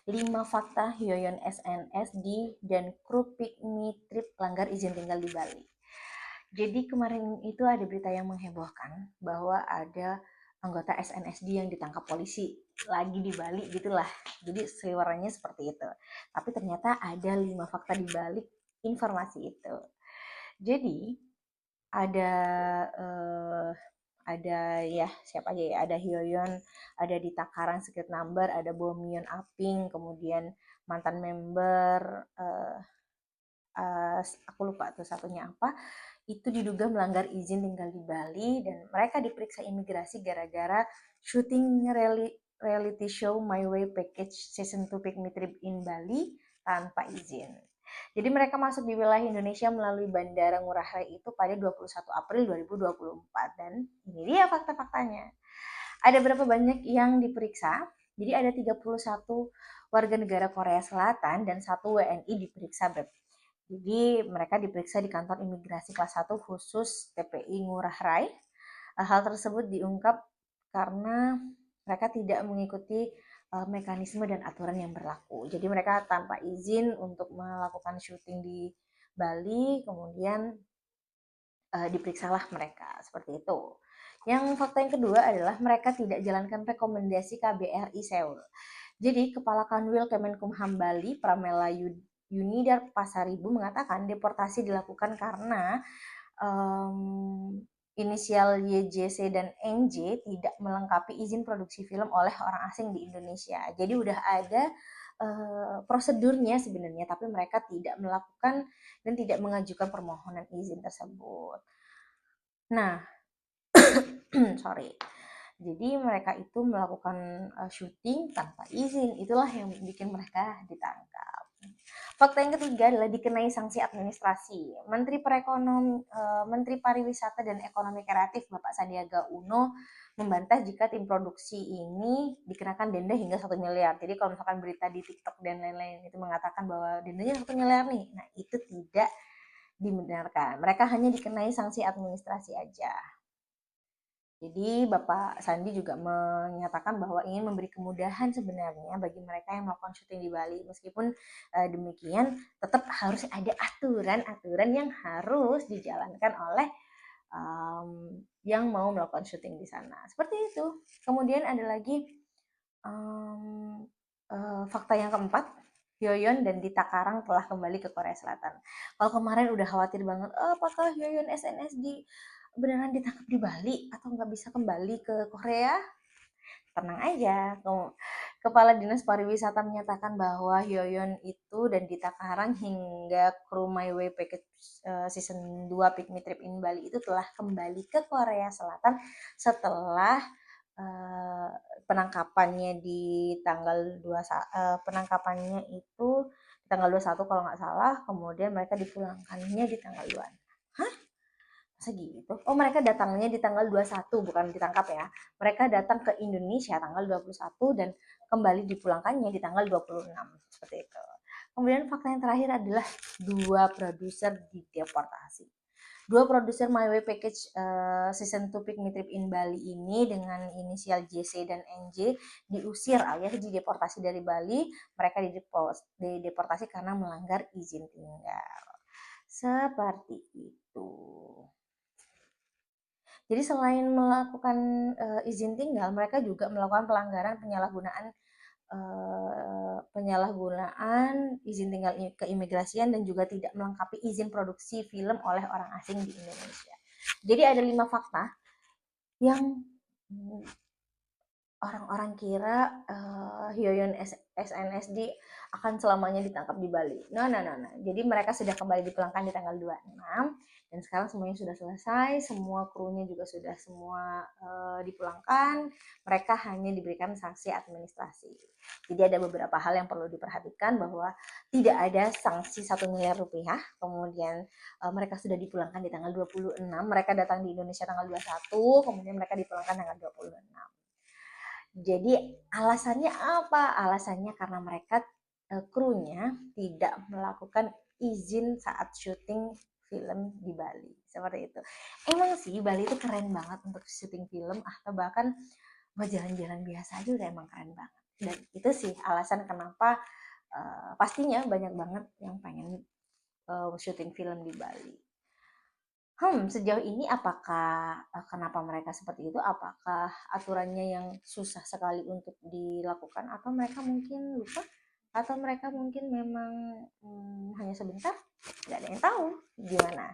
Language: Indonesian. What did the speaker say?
5 fakta Hyoyeon SNSD dan kru Pick Me Trip langgar izin tinggal di Bali. Jadi kemarin itu ada berita yang menghebohkan bahwa ada anggota SNSD yang ditangkap polisi lagi di Bali gitulah. Jadi seliwerannya seperti itu. Tapi ternyata ada 5 fakta di balik informasi itu. Jadi ada eh, ada ya siapa aja ya, ada Hyoyeon, ada Dita Karang Secret Number, ada Bomyeon Aping, kemudian mantan member aku lupa tuh satunya apa, itu diduga melanggar izin tinggal di Bali dan mereka diperiksa imigrasi gara-gara syuting reality show My Way Package Season 2 Pick Me Trip in Bali tanpa izin. Jadi mereka masuk di wilayah Indonesia melalui Bandara Ngurah Rai itu pada 21 April 2024 dan ini dia fakta-faktanya. Ada berapa banyak yang diperiksa? Jadi ada 31 warga negara Korea Selatan dan 1 WNI diperiksa. Jadi mereka diperiksa di kantor imigrasi kelas 1 khusus TPI Ngurah Rai. Hal tersebut diungkap karena mereka tidak mengikuti mekanisme dan aturan yang berlaku. Jadi mereka tanpa izin untuk melakukan syuting di Bali, kemudian diperiksalah mereka seperti itu. Yang fakta yang kedua adalah mereka tidak jalankan rekomendasi KBRI Seoul. Jadi Kepala Kanwil Kemenkumham Bali, Pramela Yunidar Pasaribu mengatakan deportasi dilakukan karena inisial YJC dan NJ tidak melengkapi izin produksi film oleh orang asing di Indonesia. Jadi udah ada prosedurnya sebenarnya, tapi mereka tidak melakukan dan tidak mengajukan permohonan izin tersebut. Nah, sorry. Jadi mereka itu melakukan syuting tanpa izin. Itulah yang bikin mereka ditangkap. Fakta yang ketiga adalah dikenai sanksi administrasi. Menteri Pariwisata dan Ekonomi Kreatif Bapak Sandiaga Uno membantah jika tim produksi ini dikenakan denda hingga 1 miliar. Jadi kalau misalkan berita di TikTok dan lain-lain itu mengatakan bahwa dendanya 1 miliar nih, nah itu tidak dibenarkan. Mereka hanya dikenai sanksi administrasi aja. Jadi Bapak Sandi juga menyatakan bahwa ingin memberi kemudahan sebenarnya bagi mereka yang melakukan syuting di Bali. Meskipun demikian, tetap harus ada aturan-aturan yang harus dijalankan oleh yang mau melakukan syuting di sana. Seperti itu. Kemudian ada lagi fakta yang keempat, Hyoyeon dan Dita Karang telah kembali ke Korea Selatan. Kalau kemarin udah khawatir banget, apakah Hyoyeon SNSD beneran ditangkap di Bali atau nggak bisa kembali ke Korea? Tenang aja, Kepala Dinas Pariwisata menyatakan bahwa Hyoyeon itu dan Dita Karang hingga kru My Way Package Season 2 Pick Me Trip in Bali itu telah kembali ke Korea Selatan setelah penangkapannya di tanggal 2 penangkapannya itu di tanggal 21 kalau nggak salah, kemudian mereka dipulangkannya di tanggal 2. Hah? Masa gitu? Oh, mereka datangnya di tanggal 21, bukan ditangkap ya. Mereka datang ke Indonesia tanggal 21 dan kembali dipulangkannya di tanggal 26. Seperti itu. Kemudian fakta yang terakhir adalah 2 produser dideportasi. 2 produser My Way Package Season 2 Pick Me Trip in Bali ini dengan inisial JC dan NJ diusir alias dideportasi dari Bali. Mereka dideportasi karena melanggar izin tinggal. Seperti itu. Jadi selain melakukan izin tinggal, mereka juga melakukan pelanggaran penyalahgunaan izin tinggal keimigrasian dan juga tidak melengkapi izin produksi film oleh orang asing di Indonesia. Jadi ada 5 fakta yang orang-orang kira Hyoyeon SNSD akan selamanya ditangkap di Bali. Nah. Jadi mereka sudah kembali dipulangkan di tanggal 26 dan sekarang semuanya sudah selesai, semua krunya juga sudah semua dipulangkan. Mereka hanya diberikan sanksi administrasi. Jadi ada beberapa hal yang perlu diperhatikan bahwa tidak ada sanksi 1 miliar rupiah. Kemudian mereka sudah dipulangkan di tanggal 26. Mereka datang di Indonesia tanggal 21, kemudian mereka dipulangkan tanggal 26. Jadi alasannya apa? Alasannya karena mereka krunya tidak melakukan izin saat syuting film di Bali. Seperti itu. Emang sih Bali itu keren banget untuk syuting film atau bahkan buat jalan-jalan biasa aja udah emang keren banget. Dan itu sih alasan kenapa pastinya banyak banget yang pengen syuting film di Bali. Sejauh ini apakah kenapa mereka seperti itu? Apakah aturannya yang susah sekali untuk dilakukan, atau mereka mungkin lupa, atau mereka mungkin memang hanya sebentar? Nggak ada yang tahu. Gimana?